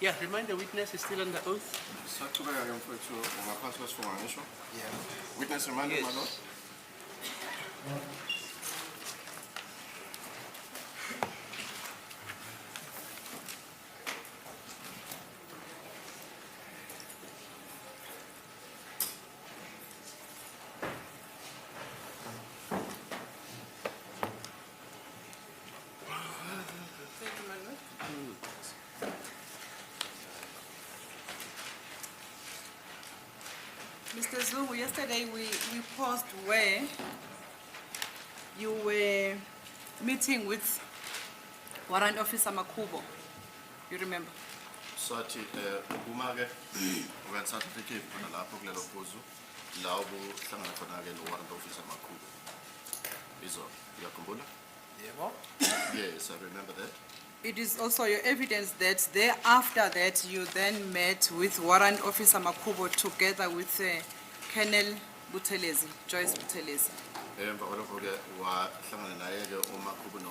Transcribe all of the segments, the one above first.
Yeah, remind the witness is still under oath. Yeah. Witness reminded, Yes. my lord. Mr. Zungu, yesterday we paused where you were meeting with Warrant Officer Makubo. You remember? Sathi uma ke certificate khona lapho kulelo phuzu la ubuhlangana khona ke no warrant officer Makubo. Izo uyakhumbula? Yebo. Yes, I remember that. It is also your evidence that thereafter that you then met with Warrant Officer Makubo together with Colonel Buthelezi, Joyce Buthelezi. Emva kwalokho ke wahlangana naye ke uMakubo no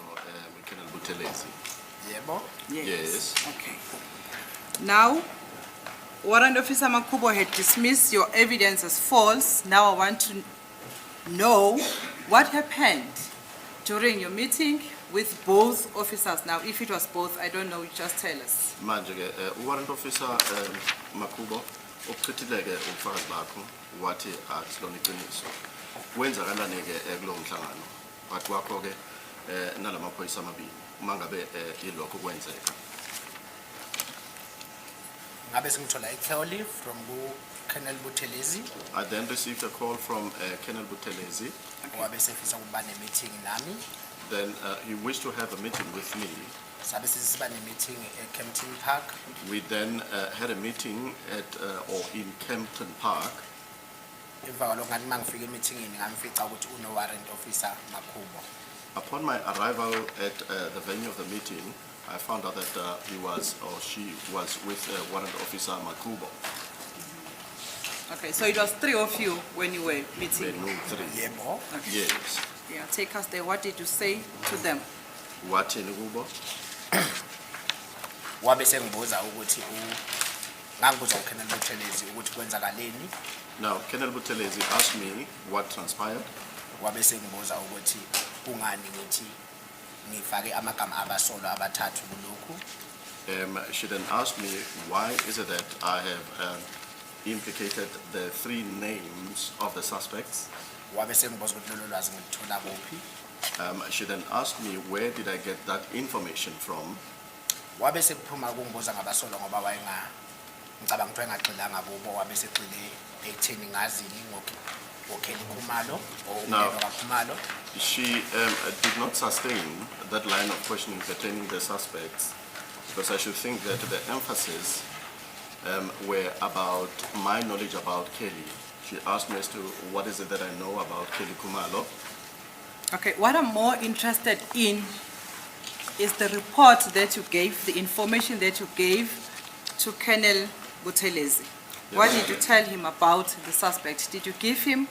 Colonel Buthelezi. Yebo. Yes. Okay. Now, Warrant Officer Makubo had dismissed your evidence as false. Now I want to know what happened during your meeting with both officers. Now, if it was both, I don't know, just tell us. Manje ke warrant officer Makubo ukuchithileke ubufakazi bakho wathi asilona iqiniso. Wenzakalani ke kulo mhlangano? Wathi wakho ke nalamaphoyisa amabili mangabe ilokho kwenzeka. Ngabe singithola ikholi from Colonel Buthelezi. I then received a call from Colonel Buthelezi. Wabe sefisa ukuba ne-meeting nami. Then he wished to have a meeting with me. Sabe sisiba ne-meeting eKempton Park. We then had a meeting at or in Kempton Park. Emva kwalokho ngathi mangifika emeetingini ngamfica ukuthi uno-warrant officer Makubo. Upon my arrival at the venue of the meeting, I found out that he was or she was with warrant officer Makubo. Okay, so it was three of you when you were meeting. Benu three. Yebo. Okay. Yes. Yeah, take us there. What did you say to them? Wathini kubo? Wabe sengibuza ukuthi ngangibuza uKolonel Buthelezi ukuthi kwenzakaleni. Now, Colonel Buthelezi asked me what transpired. Wabe sengibuza ukuthi kungani ngithi ngifake amagama abasolwa abathathu kulokhu. She then asked me, why is it that I have implicated the three names of the suspects? Wabe sengibuza ukuthi lolo lwazi ngilithola kuphi. She then asked me, where did I get that information from? Wabe sekuphuma kungibuza ngabasolwa ngoba ngicabanga ukuthi engagxilanga kubo wabe segxile ekutheni ngazini ngoKelly Khumalo or No. umyeni kaKhumalo. She did not sustain that line of questioning pertaining the suspects, because I should think that the emphasis were about my knowledge about Kelly. She asked me as to what is it that I know about Kelly Khumalo. Okay, what I'm more interested in is the report that you gave, the information that you gave to Colonel Buthelezi. What did you tell him about the suspect? Did you give him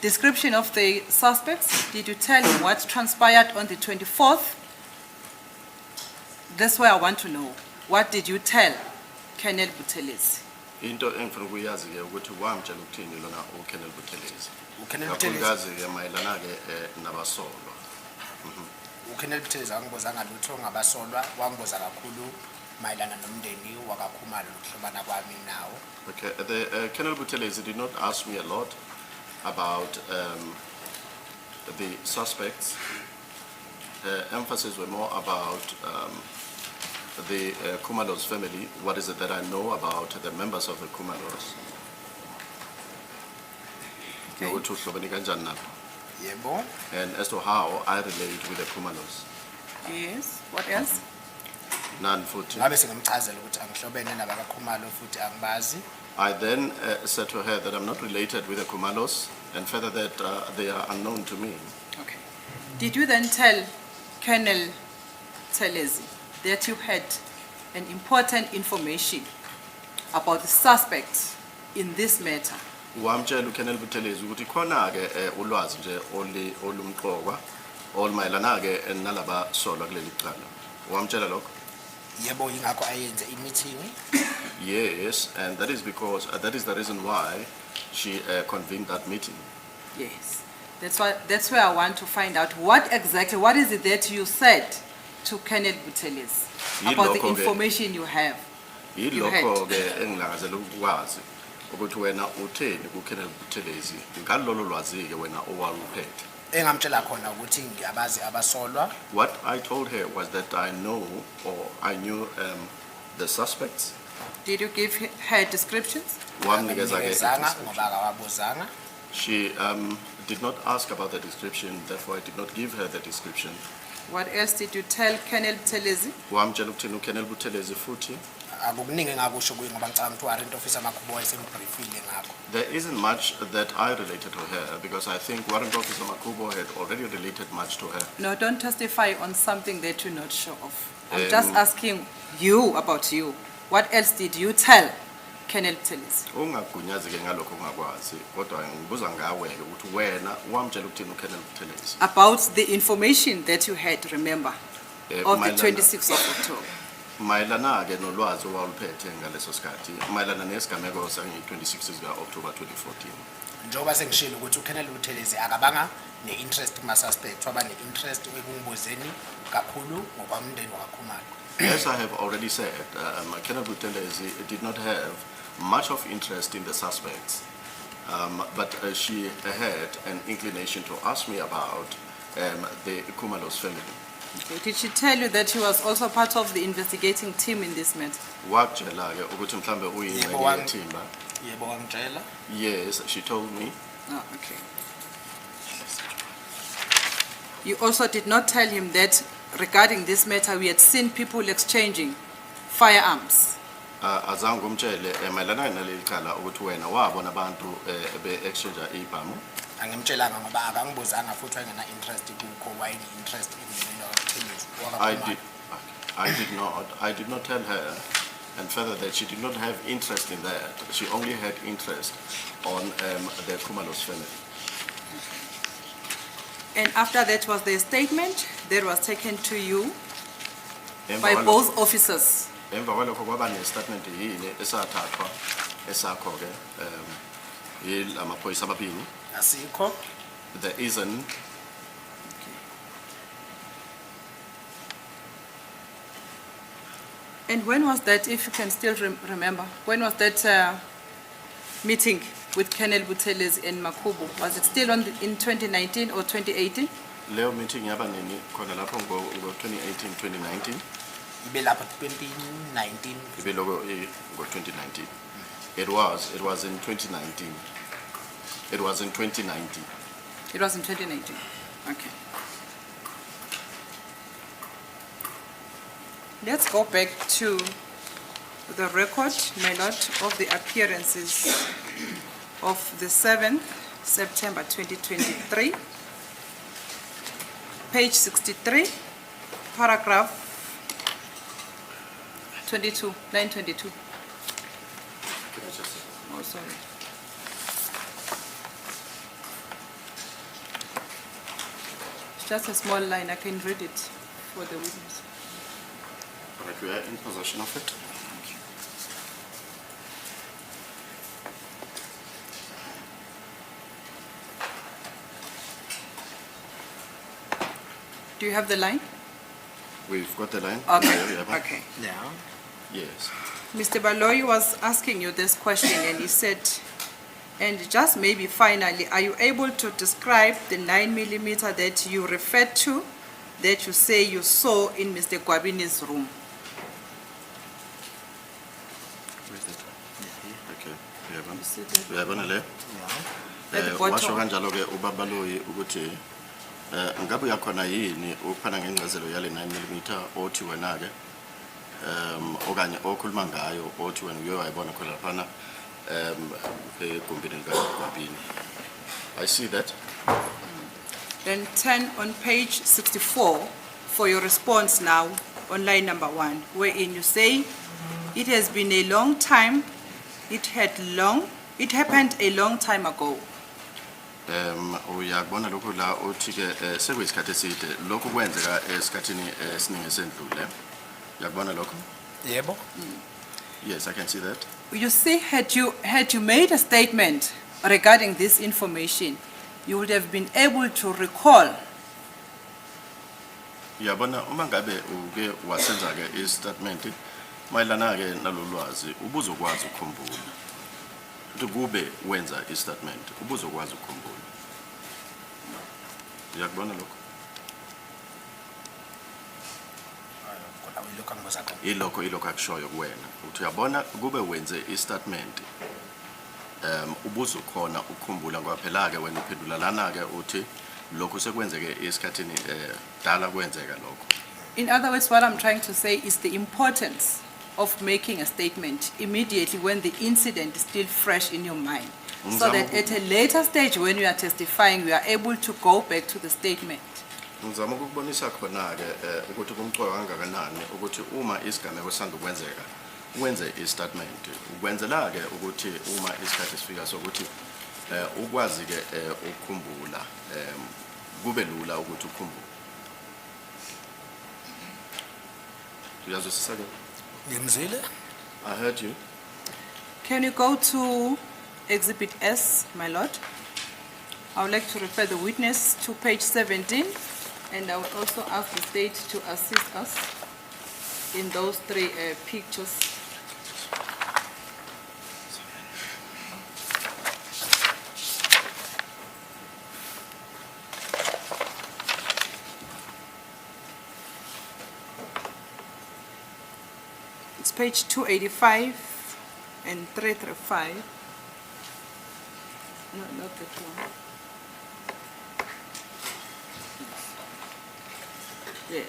description of the suspects? Did you tell him what transpired on the 24th? That's why I want to know. What did you tell Colonel Buthelezi? Into engifuna ukuyazi ke ukuthi wamtshela ukuthini lona uKolonel Buthelezi. uKolonel Buthelezi Kakhulukazi ke mayelana ke nabasolwa. uKolonel Buthelezi angibuzanga lutho ngabasolwa wangibuza kakhulu mayelana nomndeni wakaKhumalo nokuhlobana kwami nawo. Okay, the Colonel Buthelezi did not ask me a lot about the suspects. Emphasis were more about the Khumalos family. What is it that I know about the members of the Khumalos? Okay. Nokuthi uhlobene kanjani nabo. Yebo. And as to how I relate with the Khumalos. Yes, what else? None futhi. Ngabe singimchazela ukuthi angihlobene nabakaKhumalo futhi angibazi. I then said to her that I'm not related with the Khumalos, and further that they are unknown to me. Okay. Did you then tell Colonel Buthelezi that you had an important information about the suspect in this matter? wamtshela uKenneth Buthelezi ukuthi khona ke ulwazi nje olumqokwa olumayelana ke nalaba solwa kuleli cala. Wamtshela lokho? Yebo ingakho ayenze i-meeting. Yes, and that is because that is the reason why she convened that meeting. Yes. That's where I want to find out what is it that you said to Kenneth Buthelezi about the Yilokho-ke- information you have. Yilokho ke engilangazela ukwazi ukuthi wena utheni kuKenneth Buthelezi ngalolo lwazi ke wena owaluphethe. Engamtshela khona ukuthi ngiyabazi abasolwa. What I told her was that I knew the suspects. Did you give her descriptions? Wamnikeza ke Ngizanga i-description. ngoba akawabuzanga. She did not ask about the description, therefore I did not give her the description. What else did you tell Kenneth Buthelezi? Wamtshela ukuthini uKenneth Buthelezi futhi? Akukuningi engakusho kuye ngoba ngicabanga ukuthi warrant officer Makhubo wayesembriefile ngakho. There isn't much that I related to her because I think Warrant Officer Makubo had already related much to her. No, don't testify on something that you're not sure of. I'm just asking you about you. What else did you tell Kenneth Buthelezi? Ungagunyazi ke ngalokho ungakwazi kodwa ngibuza ngawe ke ukuthi wena wamtshela ukuthini uKenneth Buthelezi? About the information that you had, remember, of the mayelana- 26th of October. Mayelana ke nolwazi owaluphethe ngaleso sikhathi mayelana nesigameko sange-26 zika October 2014. Njengoba sengishilo ukuthi uKenneth Buthelezi akabanga ne-interest kuma-suspect waba ne-interest ekungibuzeni kakhulu ngokwamndeni waKhumalo. As I have already said, Kenneth Buthelezi did not have much of interest in the suspects, but she had an inclination to ask me about the Kumalos family. Okay. Did she tell you that she was also part of the investigating team in this matter? Wakutshela ke ukuthi mhlambe Yebo, uyingxenye wang- yethimba. Yebo wangitshela. Yes, she told me. Oh, okay. You also did not tell him that regarding this matter, we had seen people exchanging firearms. Azange umtshele mayelana naleli cala ukuthi wena wabona abantu be-exchange ibhamu. Angimtshelanga ngoba akangibuzanga futhi wayengena-interest kukho wayene-interest emndenini I did not tell her, and further that she did not have interest in that. She only had interest on the Kumalos family. And after that was the statement that was taken to you Emva by kwalokho- both officers. Emva kwalokho kwaba ne-statement yini esathathwa esakho ke yilamaphoyisa amabili. asikho. There isn't. And when was that, if you can still remember, when was that meeting with Kenneth Buthelezi and Makhubo? Was it still in 2019 or 2018? Leyo meeting yaba nini khona lapho ngo-2018, 2019. Ibe lapho 2019. Ibe loko ngo-2019. It was in 2019. It was in 2019. It was in 2019. Okay. Let's go back to the record, my lord, of the appearances of the 7th September 2023. Page 63, paragraph 22, line 22. Oh, sorry. It's just a small line, I can read it for the witness. But we are in possession of it. Do you have the line? We've got the line. Okay, Yeah, we have it. okay. Yeah. Yes. Mr. Baloyi was asking you this question and he said, and just maybe finally, are you able to describe the 9mm that you referred to, that you say you saw in Mr. Gwabini's room? Okay. You see that? Uyabona le? Yeah. At the bottom. Washo kanjalo ke ubaba Loyi ukuthi ngabe uyakhona yini ukuphana ngengcazelo yale 9mm othi wena ke okanye okhuluma ngayo othi wena uye wayibona khona laphana egumbini likaGwabini. I see that. Then turn on page 64 for your response now on line number 1, wherein you say, it has been a long time, it had long It happened a long time ago. Uyakubona lokhu la uthi ke sekuyisikhathi eside lokhu kwenzeka esikhathini esiningi esendlule. Uyakubona lokho? Yebo. Yes, I can see that. You see, had you made a statement regarding this information, you would have been able to recall. Uyabona uma ngabe uke wasenza ke istatement mayelana ke nalolwazi ubuzokwazi ukukhumbula. Ukuthi kube wenza istatement ubuzokwazi ukukhumbula. Uyakubona lokho? Lokho angibuza khona. Ilokho akushoyo kuwena. Uthi uyabona kube wenze istatement ubuzokhona ukukhumbula ngoba phela ke wena uphendula lana ke uthi lokho sekwenzeke esikhathini dala kwenzeka lokho. In other words, what I'm trying to say is the importance of making a statement immediately when the incident is still fresh in your mind. So that at a later stage when you are testifying, you are able to go back to the statement. Ngizama ukubonisa khona ke ukuthi kumqoka kangakanani ukuthi uma isigameko sanda kwenzeka wenze istatement ukwenzela ke ukuthi uma isikhathi sifika sokuthi ukwazi ke ukukhumbula kube lula ukuthi ukukhumbule. Uyazwisisa ke? Ngimzwile? I heard you. Can you go to Exhibit S, my lord? I would like to refer the witness to page 17, and I would also ask the state to assist us in those three pictures. It's page 285 and 335. No, not that one. Yes.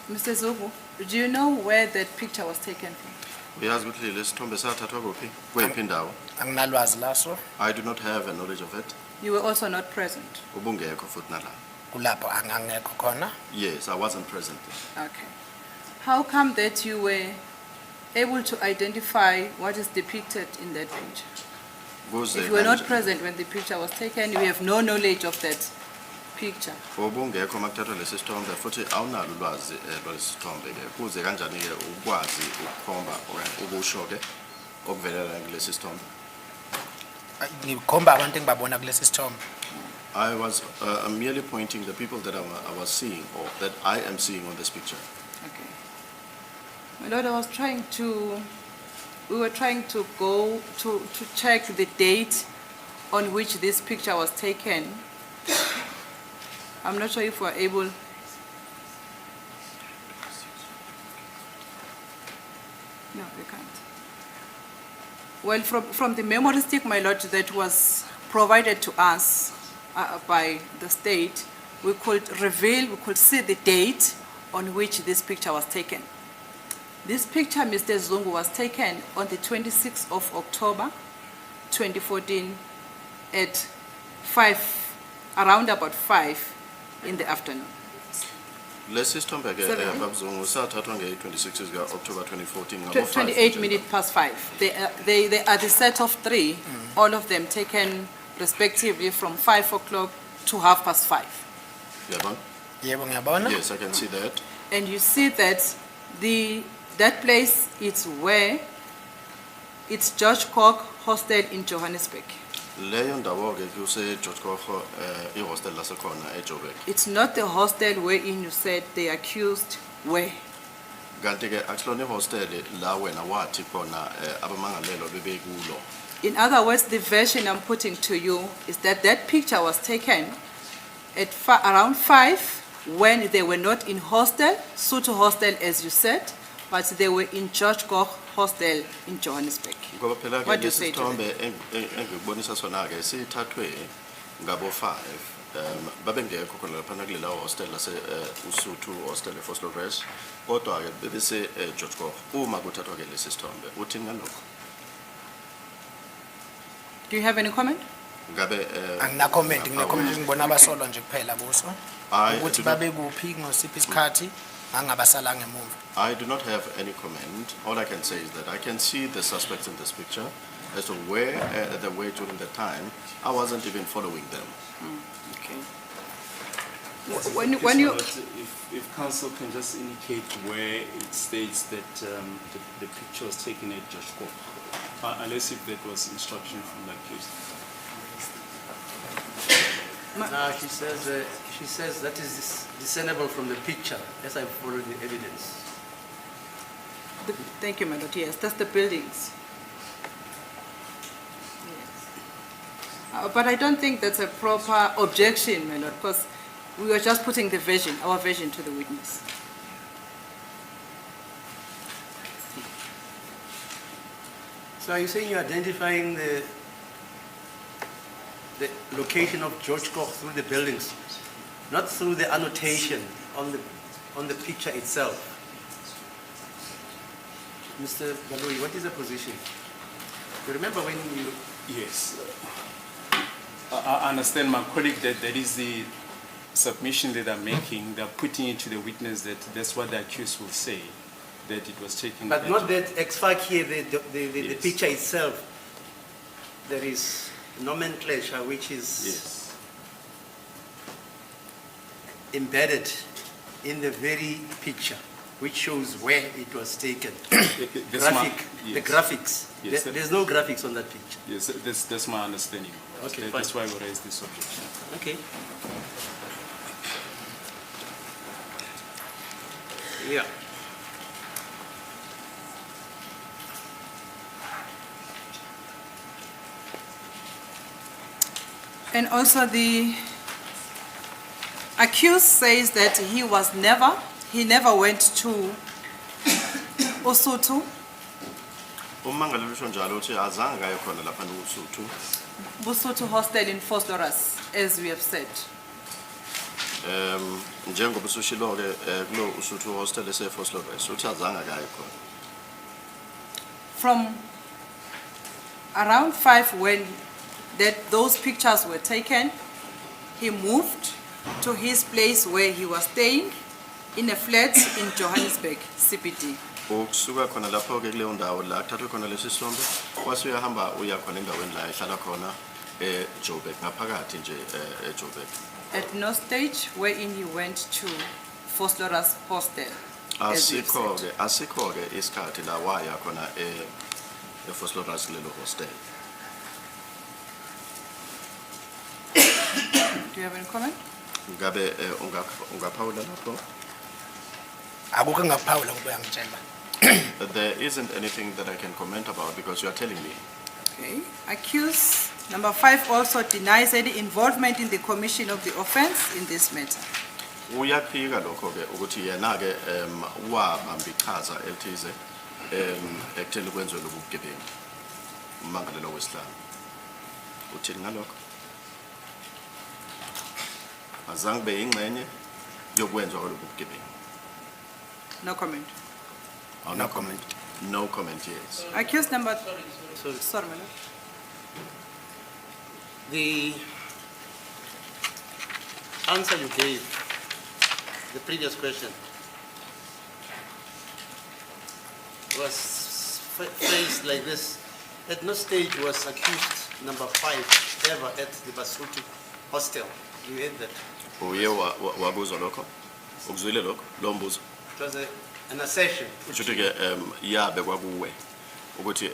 Mr. Zogu, do you know where that picture was taken from? Uyazi ukuthi lesithombe sathathwa kuphi? Kweyiphi indawo? Anginalwazi laso. I do not have a knowledge of it. You were also not present. Ubungekho futhi nala. Kulapho angangekho khona. Yes, I wasn't present. Okay. How come that you were able to identify what is depicted in that picture? Kuze If you were not present when the picture was taken, you have no knowledge of that picture. ubungekho makuthathwa lesi sithombe futhi awunalo ulwazi lwalesi sithombe ke kuze kanjani ke ukwazi ukukhomba ukusho ke okuvelela kulesi sithombe. Ngikhomba abantu engibabona kulesi sithombe. I was merely pointing the people that I was seeing or that I am seeing on this picture. Okay. My Lord, we were trying to go to check the date on which this picture was taken. I'm not sure if we're able. No, we can't. Well, from the memory stick, my Lord, that was provided to us by the state, we could see the date on which this picture was taken. This picture, Mr. Zungu, was taken on the 26th of October, 2014 at around about 5 in the afternoon. Lesi sithombe ke Seven. babuzungu sathathwa nge-26 zika October 2014 ngabo 28 minutes past 5. They are the set of three, all of them taken respectively from 5 o'clock to 5:30. Yabona? Yebo ngiyabona. Yes, I can see that. And you see that that place is where it's George Koch Hostel in Johannesburg. Leyo ndawo ke kuse George Koch ihostel lasekhona eJoburg. It's not the hostel wherein you said the accused were. Kanti ke akulona ihostel la wena wathi khona abamangalelwa bebekulo. In other words, the version I'm putting to you is that picture was taken at around 5 when they were not in hostel, Sutu hostel as you said, but they were in George Koch Hostel in Johannesburg. Ngoba phela ke What do you say to lesithombe engikubonisa sona ke sithathwe ngabo 5 babengekho khona lapha kulela hostel lase uSuthu hostel eFosloves kodwa ke bebese George Koch uma kuthathwa ke lesi sithombe uthini ngalokho Do you have any comment? ngabe Angina comment ngine-comment ngibona abasolwa nje kuphela buso ukuthi babe kuphi ngosiphi isikhathi angabasalanga emuva. I do not have any comment. All I can say is that I can see the suspects in this picture. As to where they were during the time, I wasn't even following them. Okay. When you... If council can just indicate where it states that the picture was taken at George Koch, unless if that was instruction from that case. No, she says that is discernible from the picture, as I followed the evidence. Thank you, my lord. Yes, that's the buildings. Yes. But I don't think that's a proper objection, my lord, because we were just putting the version, our version to the witness. So are you saying you're identifying the location of George Koch through the buildings, not through the annotation on the picture itself? Mr. Baloi, what is the position? You remember when you... Yes. I understand my colleague that that is the submission that they're making. They're putting it to the witness that that's what the accused will say, that it was taken. But not that ex fac here, the Yes. picture itself. There is nomenclature which is Yes. embedded in the very picture, which shows where it was taken. That's my- The yes. graphics. Yes, There's no graphics on that picture. Yes, that's my understanding. Okay, That's fine. why we raised this objection. Okay. Yeah. And also the accused says that he never went to Osotho, Ummangaleli usho njalo uthi azange kaye khona lapha eUSuthu. Busotho hostel in Vosloorus, as we have said. Njengoba usushilo ke kulo uSuthu hostel eseFosloves uthi azange kaye khona. From around 5 when those pictures were taken, he moved to his place where he was staying in a flat in Johannesburg, CBD. Ukusuka khona lapho ke kuleyo ndawo la kuthathwe khona lesi sithombe wase uyahamba uya khona endaweni la ehlala khona eJoburg ngaphakathi nje eJoburg. At no stage wherein he went to Vosloorus hostel. as we've said. Asikho ke isikhathi la waya khona eFosloves lelo hostel. Do you have any comment? Ngabe ungaphawula lapho? Akukho engakuphawula ngoba uyangitshela. There isn't anything that I can comment about because you are telling me. Okay. Accused number 5 also denies any involvement in the commission of the offense in this matter. Uyaphika lokho ke ukuthi yena ke wabamba iqhaza elithize ekutheni kwenziwe lobu bugebengu. Ummangalelo wesihlanu. Uthini ngalokho? Azange be ingxenye yokwenziwa lobu bugebengu. No comment. No comment. No comment, yes. Accused number... Sorry. Sorry, my lord. The answer you gave, the previous question, was phrased like this. At no stage was accused number 5 ever at the Basotho hostel. You heard that? Uye wakuzwa lokho? Ukuzwile lokho? Lo mbuzo. It was an assertion. Kushuthi ke yabe kwakuwe ukuthi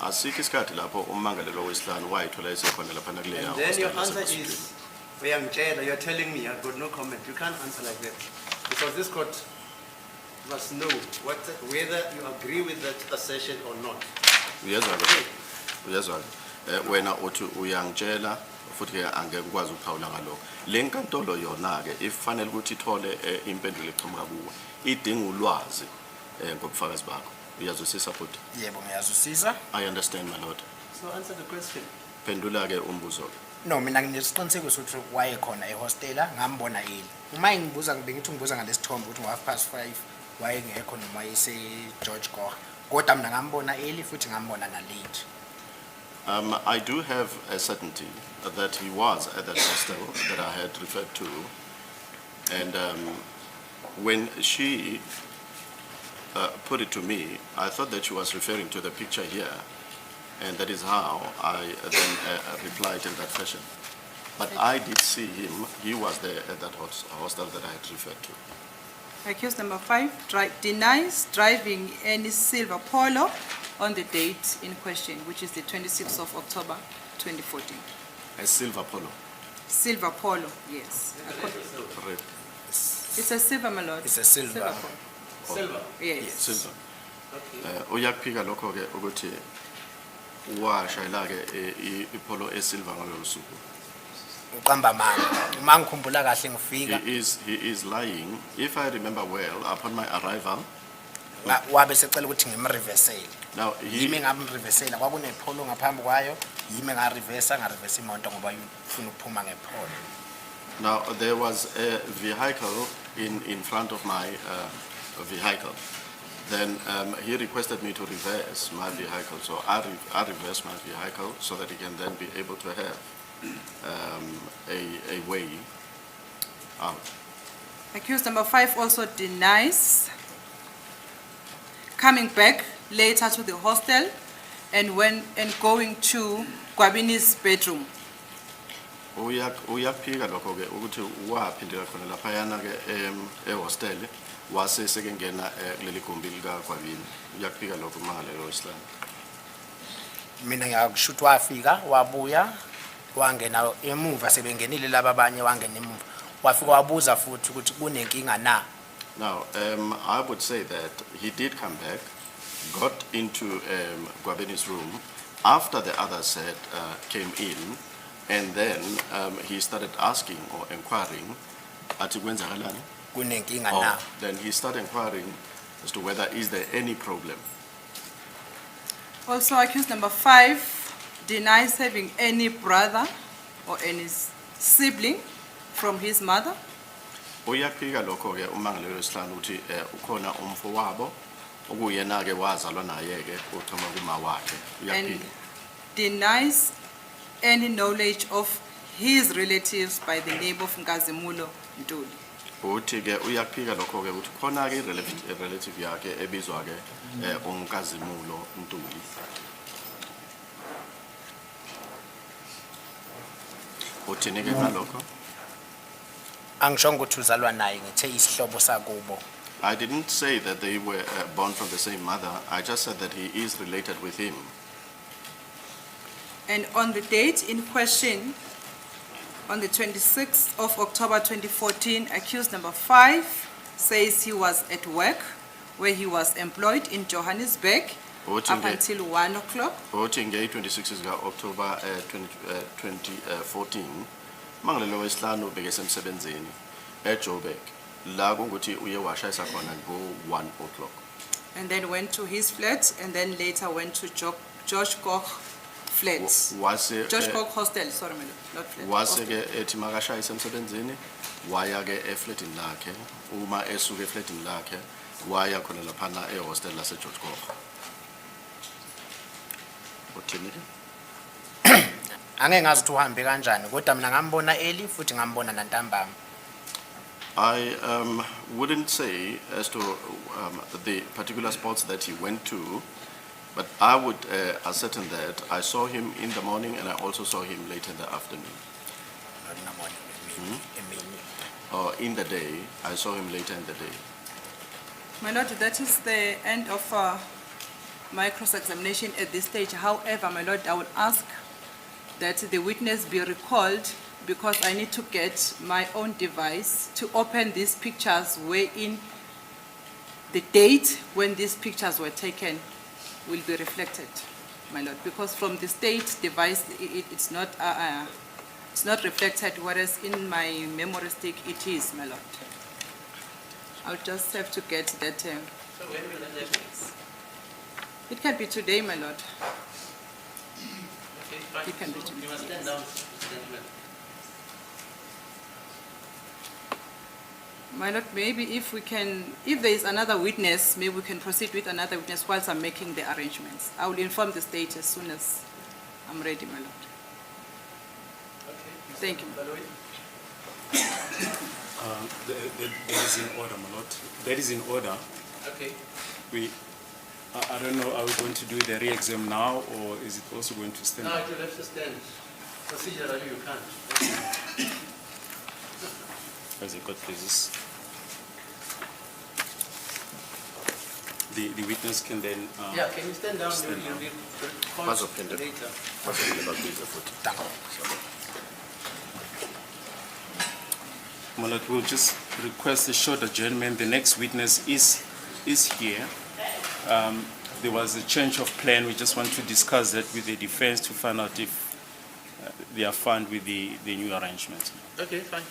asikho isikhathi lapho ummangalelo wesihlanu wayithola esekhona lapha nakuleya. And then your answer is, you're telling me I've got no comment. You can't answer like that. Because this court must know whether you agree with that assertion or not. Uyezwa ke? Uyezwa ke? Wena uthi uyangitshela futhi ke angeke ukwazi ukuphawula ngalokho. Le nkantolo yona ke ifanele ukuthi ithole impendulo eqhamuka kuwe. Idinga ulwazi ngobufakazi bakho. Uyazwisisa futhi? Yebo ngiyazwisisa. I understand, my lord. So answer the question. Pendula ke umbuzo ke. No, mina nginesiqiniseko sokuthi wayekhona ehostela ngambona eli. Uma ngibuza bengithi ngibuza ngalesithombe ukuthi ngo5:30 wayengekho noma George Gore. Kodwa mina ngambona eli futhi ngambona na late. I do have a certainty that he was at that hostel that I had referred to. And when she put it to me, I thought that she was referring to the picture here. And that is how I then replied in that fashion. But I did see him, he was there at that hostel that I had referred to. Accused number 5 denies driving any silver Polo on the date in question, which is the 26th of October 2014. A silver Polo. Silver Polo, yes. Red. It's a silver, my lord. It's a silver. Polo. Silver. Yes. Silver. Okay. Uyakuphika lokho ke ukuthi washayela ke ipolo esilver ngalolu suku. Uqamba manga. Uma ngikhumbula kahle ngifika He is lying. If I remember well, upon my arrival, wabe secela ukuthi ngimreversele. now Yimi ngamreversela kwakunepholo ngaphambi kwayo, yimi ngareversa imoto ngoba ufuna ukuphuma ngepholo. now there was a vehicle in front of my vehicle. Then he requested me to reverse my vehicle, so I reversed my vehicle so that he can then be able to have a way out. Accused number 5 also denies coming back later to the hostel and going to Gwabini's bedroom. Uyaphika lokho ke ukuthi waphindela khona laphayana ke ehostel wase sekengena kuleli gumbi lika Gwabini. Uyaphika lokho mangalelo Islam. Mina ngiyakushuthi wafika wabuya wangena emuva sebengenile laba abanye wangena emuva. Wafika wabuza futhi ukuthi kunenkinga na. Now, I would say that he did come back, got into Gwabini's room after the others had came in, and then he started asking or inquiring, "Ati kwenzakalani?" Kunenkinga na. Then he started inquiring as to whether is there any problem. Also accused number 5 denies having any brother or any sibling from his mother. Uyaphika lokho ke umangalelo wesihlanu ukuthi ukhona umfowabo okuyena ke wazalwa naye ke uthoma kuma wakhe. And Uyaphika. denies any knowledge of his relatives by the name of Nkazimulo Ntuli. Uthi ke uyaphika lokho ke ukuthi khona ke relative yakhe ebizwa ke uNkazimulo Ntuli. Uthini ke ngalokho? Angishongo ukuthi uzalwa naye ngithe isihlobo sakubo. I didn't say that they were born from the same mother. I just said that he is related with him. And on the date in question, on the 26th of October 2014, accused number 5 says he was at work where he was employed in Johannesburg up until 1 o'clock. Uthi nge 26 ka October 2014 mangalelo wesihlanu bekesemsebenzini eJoburg la kunguthi uye washayisa khona ngo 1 o'clock. And then went to his flat and then later went to George Koch flats. George Koch hostel, sorry, my lord, not flat. Wase ke ethi makashayisa emsebenzini waya ke eflatini lakhe uma esuke eflatini lakhe waya khona laphana ehostel lase George Koch. Uthini ke? Angeke ngazi ukuthi uhambe kanjani kodwa mina ngambona eli futhi ngambona nantambama. I wouldn't say as to the particular spots that he went to, but I would ascertain that I saw him in the morning and I also saw him late in the afternoon. Not in the morning, emini. Or in the day, I saw him later in the day. My lord, that is the end of my cross-examination at this stage. However, my lord, I will ask that the witness be recalled because I need to get my own device to open these pictures wherein the date when these pictures were taken will be reflected, my lord, because from the state device, it's not reflected, whereas in my memory stick it is, my lord. I'll just have to get that. So when will that happen? It can be today, my lord. Okay, fine. It can be today. You must stand down. gentlemen. My lord, maybe if there is another witness, maybe we can proceed with another witness whilst I'm making the arrangements. I will inform the state as soon as I'm ready, my lord. Okay. Thank you. Baloyi? That is in order, my lord. That is in order. Okay. I don't know, are we going to do the re-exam now, or is it also going to stand? No, you have to stand. Procedurally, you can't. As a court pleases. The witness can then. Yeah, can you stand down? Stand You'll down. be called Pass up, Pendant. later. Dank. My lord, we'll just request a short adjournment. The next witness is here. There was a change of plan. We just want to discuss that with the defense to find out if they are fine with the new arrangements. Okay, fine.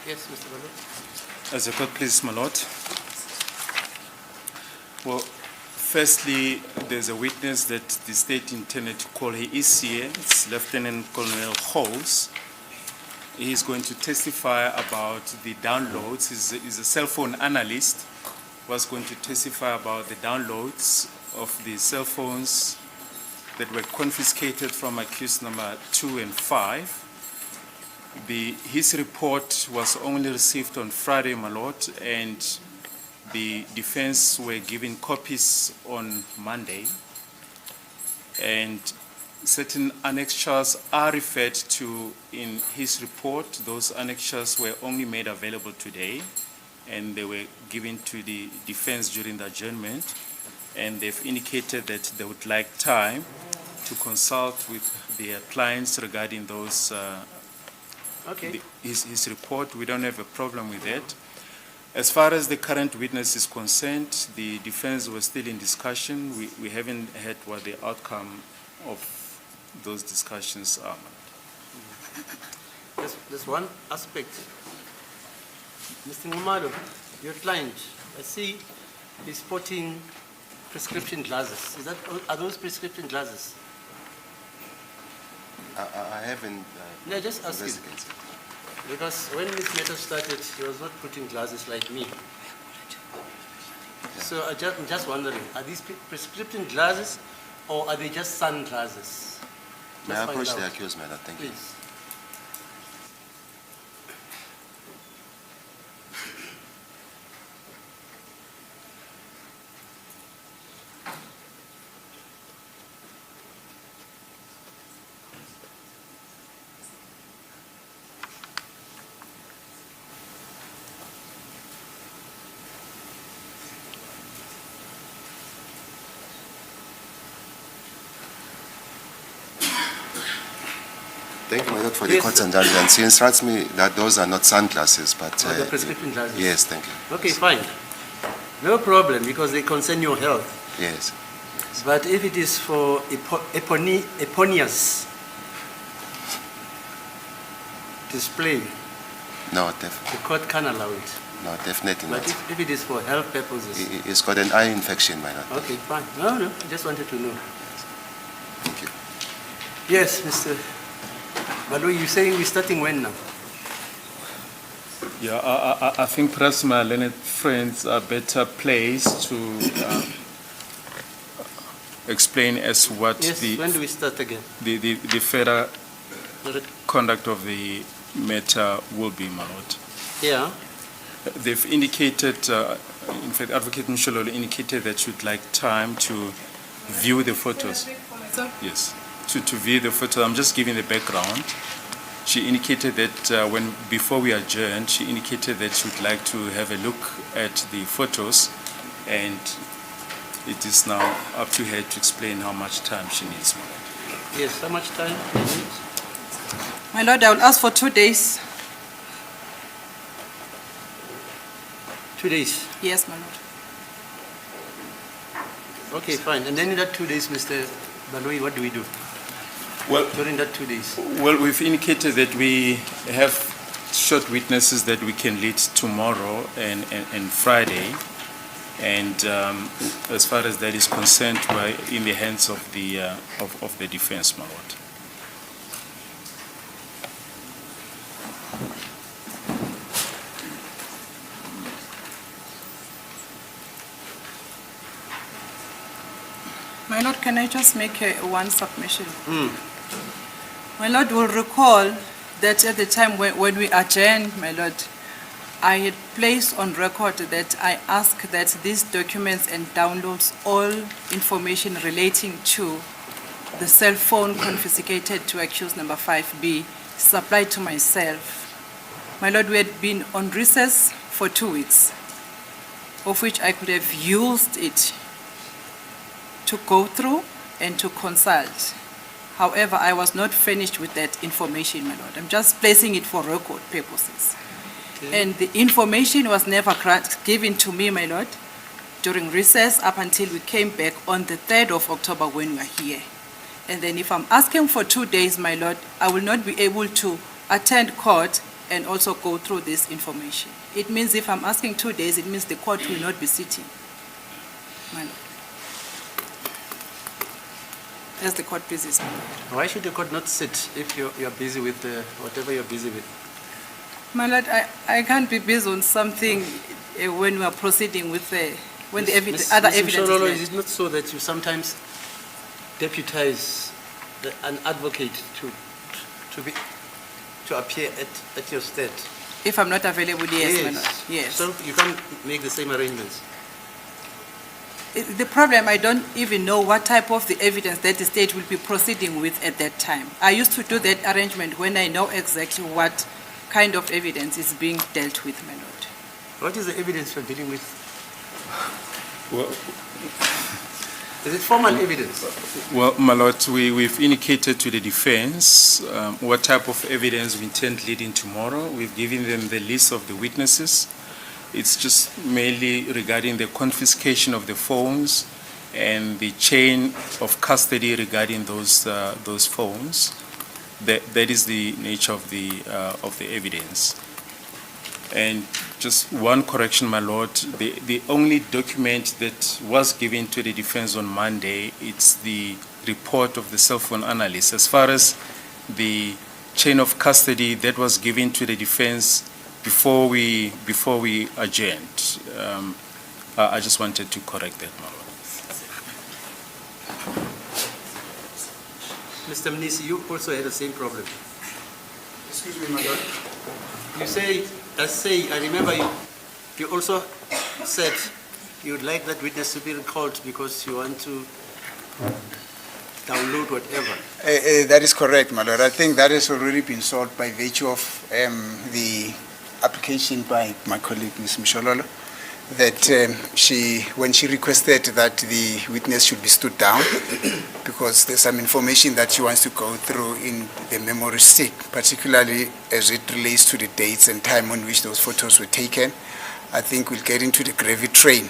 Yes, Mr. Baloyi. As a court, please, my lord. Well, firstly, there's a witness that the state intended to call. He is here. It's Lieutenant Colonel Holes. He is going to testify about the downloads. He's a cell phone analyst. Was going to testify about the downloads of the cell phones that were confiscated from accused number 2 and 5. His report was only received on Friday, my lord, and the defense were given copies on Monday. And certain annexures are referred to in his report. Those annexures were only made available today, and they were given to the defense during the adjournment. And they've indicated that they would like time to consult with their clients regarding those. Okay. His report, we don't have a problem with that. As far as the current witness is concerned, the defense was still in discussion. We haven't heard what the outcome of those discussions are. There's one aspect. Mr. Ngumalo, your client, I see he's sporting prescription glasses. Are those prescription glasses? I haven't. No, just asking. investigated. Because when this matter started, he was not putting glasses like me. So I'm just wondering, are these prescription glasses or are they just sunglasses? May I Just find approach the out. accused, madam? Thank you. Please. Thank you, my lord, for the Yes, court's sir. indulgence. He instructs me that those are not sunglasses, but... They're prescription glasses? Yes, thank you. Okay, fine. No problem, because they concern your health. Yes. But if it is for eponymous display, No, the court can allow it. no, definitely But not. if it is for health purposes, He's got an eye infection, my lord. okay, fine. No, I just wanted to know. Thank you. Yes, Mr. Baloyi, you're saying we're starting when now? Yeah, I think perhaps my learned friends are better placed to explain as what Yes, when do we start again? the further conduct of the matter will be, my lord. Yeah, They've indicated, in fact, Advocate Msholo indicated that you'd like time to view the photos. Yes, to view the photos. I'm just giving the background. She indicated that before we adjourned, she indicated that she would like to have a look at the photos, and it is now up to her to explain how much time she needs. my lord. yes, how much time do you need? My lord, I will ask for 2 days. 2 days. Yes, my lord. Okay, fine. And then in that 2 days, Mr. Baloyi, what do we do? Well, during that 2 days? Well, we've indicated that we have short witnesses that we can lead tomorrow and Friday. And as far as that is concerned, we're in the hands of the defense, my lord. My lord, can I just make one submission? My lord will recall that at the time when we adjourned, my lord, I had placed on record that I asked that these documents and downloads all information relating to the cell phone confiscated to accused number 5B supplied to myself. My lord, we had been on recess for 2 weeks, of which I could have used it to go through and to consult. However, I was not finished with that information, my lord. I'm just placing it for record purposes. Okay. And the information was never given to me, my lord, during recess up until we came back on the 3rd of October when we were here. And then if I'm asking for 2 days, my lord, I will not be able to attend court and also go through this information. It means if I'm asking 2 days, it means the court will not be sitting, my lord. As the court pleases, my lord. Why should the court not sit if you're busy with whatever you're busy with? My lord, I can't be based on something when we are proceeding with when the other evidence is Msololo, there. is it not so that you sometimes deputize an advocate to appear at your stead? If I'm not available, yes, my lord. Yes. So you can't make the same arrangements. The problem, I don't even know what type of the evidence that the state will be proceeding with at that time. I used to do that arrangement when I know exactly what kind of evidence is being dealt with, my lord. What is the evidence you're dealing with? Well, Is it formal evidence? Well, my lord, we've indicated to the defense what type of evidence we intend leading tomorrow. We've given them the list of the witnesses. It's just mainly regarding the confiscation of the phones and the chain of custody regarding those phones. That is the nature of the evidence. And just one correction, my lord, the only document that was given to the defense on Monday, it's the report of the cell phone analyst. As far as the chain of custody that was given to the defense before we adjourned, I just wanted to correct that, my lord. Mr. Mnisi, you also had the same problem. Excuse me, my lord. You say, I remember you also said you would like that witness to be recalled because you want to download whatever. That is correct, my lord. I think that has already been solved by virtue of the application by my colleague, Ms. Msololo, that when she requested that the witness should be stood down because there's some information that she wants to go through in the memory stick, particularly as it relates to the dates and time on which those photos were taken. I think we'll get into the gravy train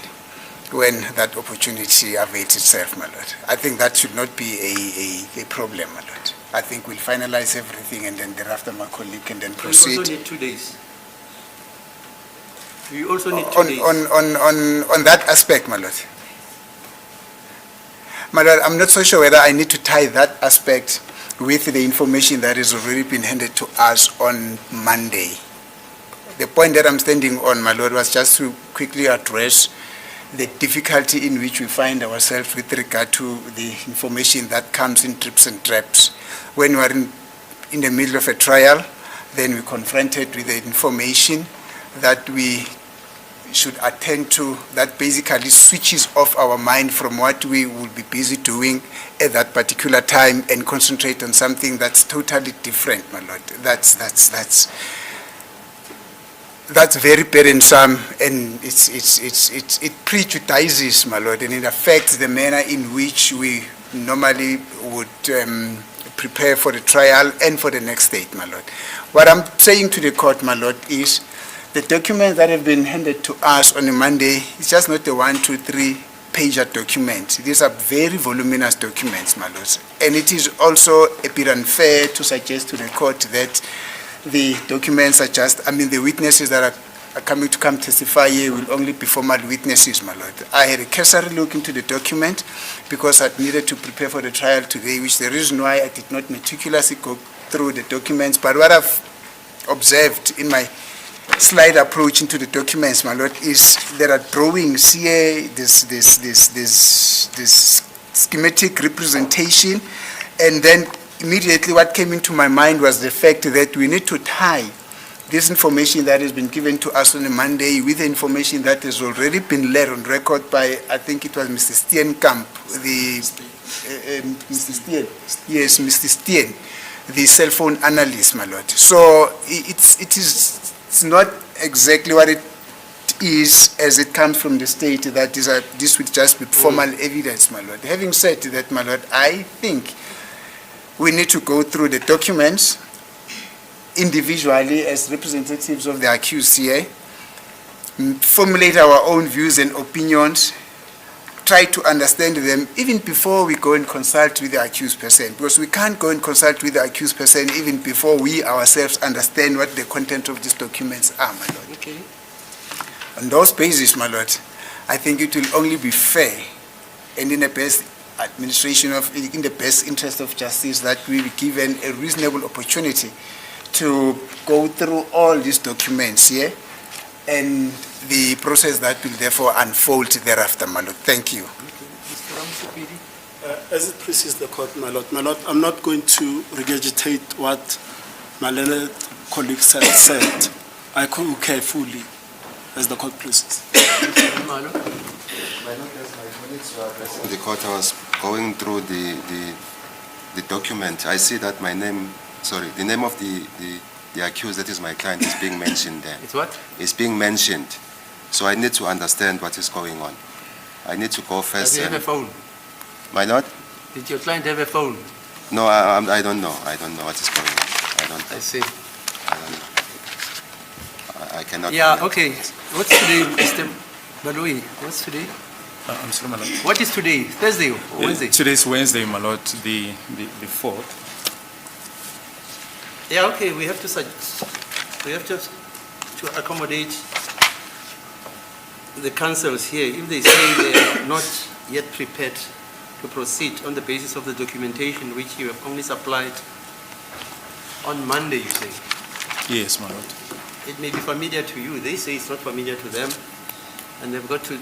when that opportunity avails itself, my lord. I think that should not be a problem, my lord. I think we'll finalize everything and then thereafter my colleague can then proceed. You also need 2 days. You also need 2 days. On that aspect, my lord. My lord, I'm not so sure whether I need to tie that aspect with the information that has already been handed to us on Monday. The point that I'm standing on, my lord, was just to quickly address the difficulty in which we find ourselves with regard to the information that comes in drips and drabs. When we are in the middle of a trial, then we're confronted with the information that we should attend to, that basically switches off our mind from what we will be busy doing at that particular time and concentrate on something that's totally different, my lord. That's very burdensome, and it prejudices, my lord, and it affects the manner in which we normally would prepare for the trial and for the next date, my lord. What I'm saying to the court, my lord, is the documents that have been handed to us on a Monday is just not the 1, 2, 3 pager document. These are very voluminous documents, my lords. And it is also a bit unfair to suggest to the court that the documents are just, the witnesses that are coming to testify here will only be formal witnesses, my lord. I had a cursory look into the document because I needed to prepare for the trial today, which is the reason why I did not meticulously go through the documents. But what I've observed in my slide approach into the documents, my lord, is there are drawings here, this schematic representation, and then immediately what came into my mind was the fact that we need to tie this information that has been given to us on a Monday with the information that has already been laid on record by, I think it was Mr. Steenkamp, Mr. Steen, yes, Mr. Steen, the cell phone analyst, my lord. So it's not exactly what it is as it comes from the state that this would just be formal evidence, my lord. Having said that, my lord, I think we need to go through the documents individually as representatives of the accused here, formulate our own views and opinions, try to understand them even before we go and consult with the accused person, because we can't go and consult with the accused person even before we ourselves understand what the content of these documents are, my lord. Okay. On those bases, my lord, I think it will only be fair and in the best in the best interest of justice that we be given a reasonable opportunity to go through all these documents here and the process that will therefore unfold thereafter, my lord. Thank you. As it pleases the court, my lord, I'm not going to regurgitate what my learned colleagues said. I concur fully, as the court pleases. The court, I was going through the document. I see that my name, the name of the accused, that is my client, is being mentioned there. It's what? It's being mentioned. So I need to understand what is going on. I need to go first. Does he have a phone? My lord? Did your client have a phone? No, I don't know. I don't know what is going on. I don't know. I see. I don't know. I cannot. Yeah, comment. okay. What's today, Mr. Baloi? What's today? I'm sorry, my lord. What is today? Thursday or Wednesday? Today's Wednesday, my lord, the 4th. Yeah, okay, we have to accommodate the councils here. If they say they are not yet prepared to proceed on the basis of the documentation which you have only supplied on Monday, you say. Yes, my lord. It may be familiar to you. They say it's not familiar to them, and they've got to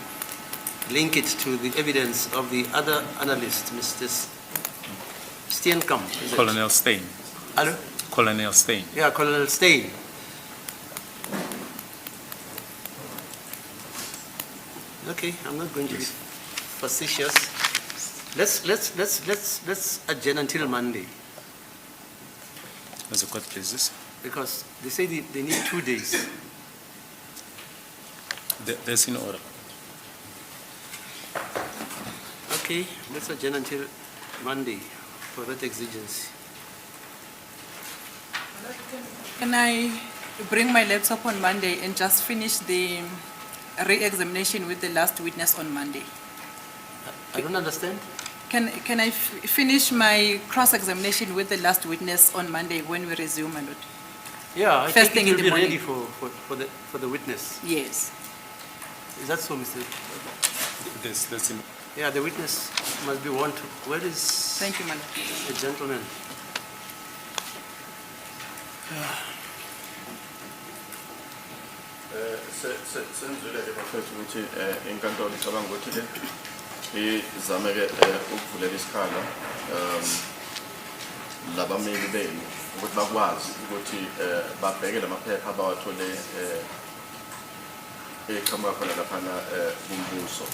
link it to the evidence of the other analyst, Mr. Steenkamp. is it? Colonel Stein. Hello? Colonel Stein. Yeah, Colonel Stein. Okay, I'm not going to be facetious. Let's adjourn until Monday, As the court pleases. because they say they need 2 days. That's in order. Okay, let's adjourn until Monday for that exigency. Can I bring my laptop on Monday and just finish the re-examination with the last witness on Monday? I don't understand. Can I finish my cross-examination with the last witness on Monday when we resume, my lord? Yeah, I First think thing it in will the be ready morning. for the witness. Yes. Is that so, Mr.? That's in. Yeah, the witness must be one to, where is Thank you, my lord. the gentleman? Senzile-ke bafethu ukuthi inkantolo icabanga ukuthi izame-ke ukuvulela isikhala labameli benu ukuthi bakwazi ukuthi babheke lamaphepha abawathole eqhamuka khona laphana kumbuso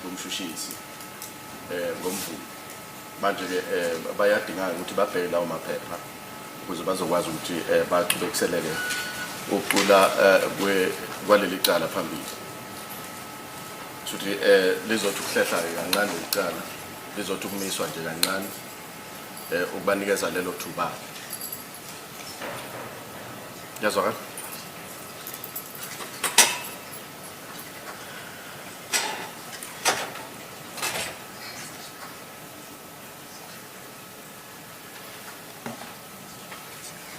kumshushisi ngomvulo. Manje-ke bayadingeka ukuthi babheke lawo maphepha ukuze bazokwazi ukuthi baqhubekiseleke ukucula kwaleli cala phambili. Futhi lizothi ukuhlehla-ke kancane licala, lizothi ukumiswa nje kancane ukubanikeza lelo thuba. Yazwakala?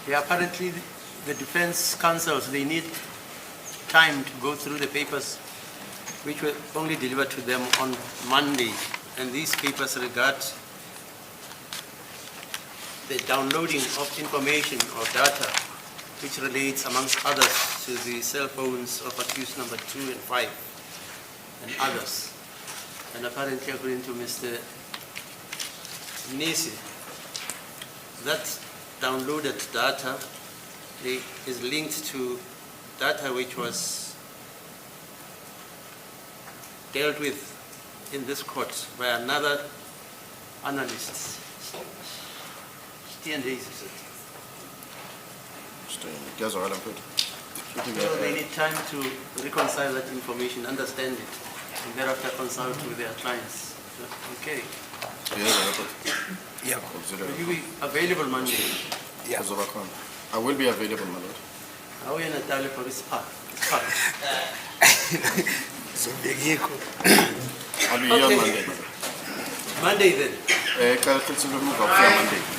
Yeah, apparently the defense counsels, they need time to go through the papers which were only delivered to them on Monday. And these papers regard the downloading of information or data which relates, amongst others, to the cell phones of accused number 2 and 5 and others. And apparently, according to Mr. Mnisi, that downloaded data is linked to data which was dealt with in this court by another analyst. So they need time to reconcile that information, understand it, and thereafter consult with their clients. Okay. Yeah. Will you be available Monday? Yeah. I will be available, my lord. How are you in Natalia for this part? So big I'll be here on Okay. Monday. Monday then. Monday.